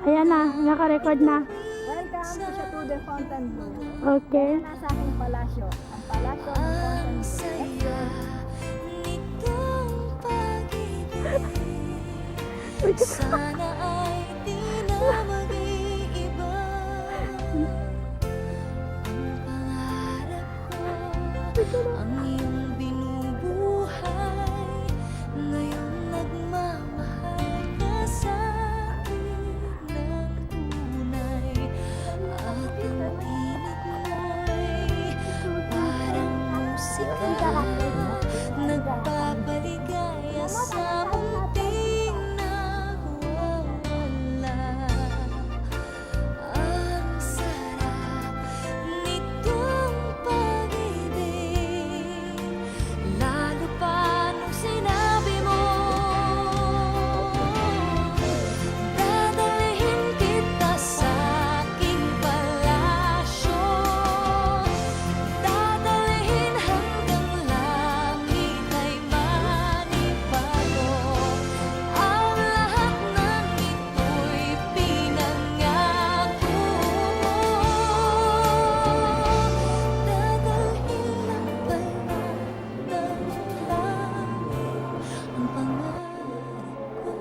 Ayan na, naka-record na. Welcome to Chatude Fontainebleau. Okay. Ayan na sa aking palasyo. Ang palasyo ng Fontainebleau. Sana ay di na mag-iiba. Ang pangarap ko, ang iyong binubuhay. Ngayon nagmamahal ka sa akin ng tunay. At ang tinig mo'y parang musika, nagpapaligaya sa munting nawawala. Ang sarap nitong pag-ibig, lalo pa nung sinabi mo, dadalhin kita sa aking palasyo, dadalhin hanggang langit ay manibago. Ang lahat ng ito'y pinangako mo, dadalhin lang pala ng langit ang pangarap ko.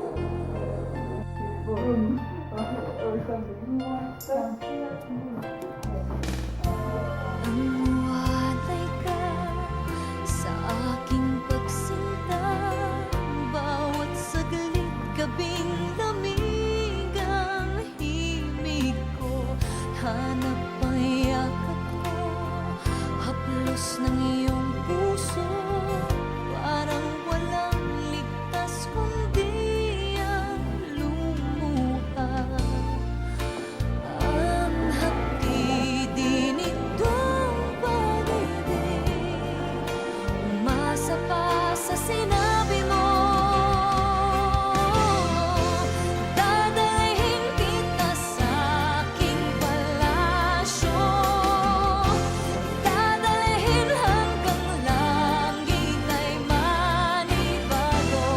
Umuwalay ka sa aking pagsinta, bawat saglit kabing lamig ang himig ko. Hanap ang yakap ko, haplos ng iyong puso, parang walang ligtas kundi ang lumuha. Ang hapdi din itong pag-ibig, umasa pa sa sinabi mo, dadalhin kita sa aking palasyo, dadalhin hanggang langit ay manibago.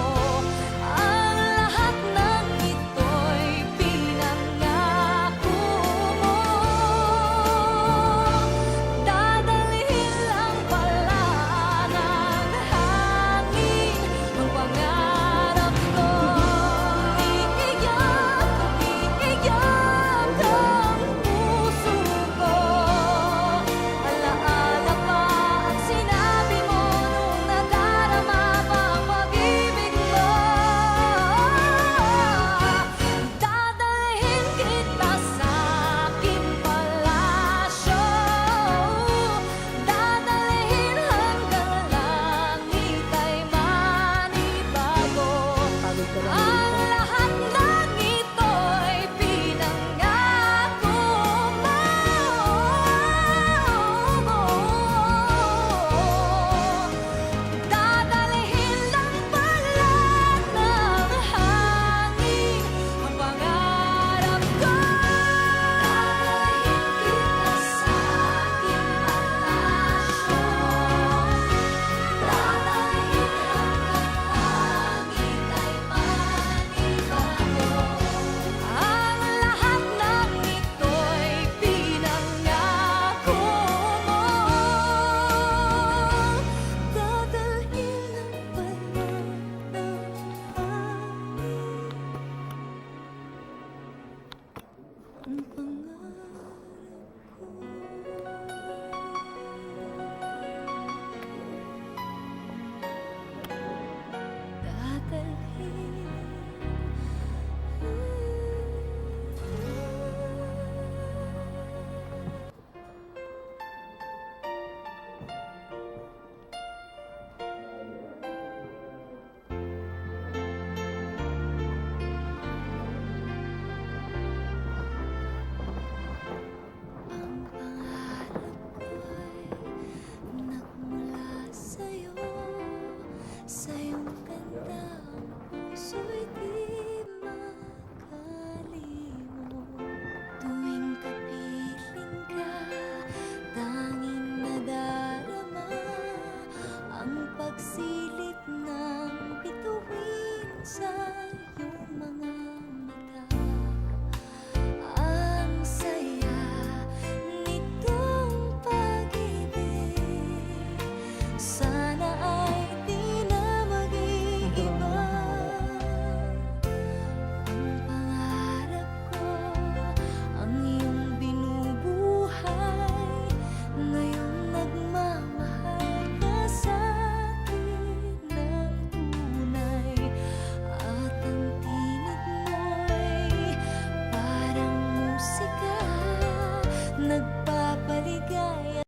Ang lahat ng ito'y pinangako mo, dadalhin lang pala ng hangin ang pangarap ko. Iiyak ang puso ko, alaala pa ang sinabi mo nung nadarama pa ang pag-ibig mo. Dadalhin kita sa aking palasyo, dadalhin hanggang langit ay manibago. Ang lahat ng ito'y pinangako mo, dadalhin lang pala ng hangin ang pangarap ko. Dadalhin kita sa aking palasyo, dadalhin hanggang langit ay manibago. Ang lahat ng ito'y pinangako mo, dadalhin lang pala ng hangin ang pangarap ko. Ang pangarap ko'y nagmula sa'yo, sa iyong ganda ang puso'y di makalimot. Tuwing kapiling ka, tanging nadarama ang pagsilip ng bituin sa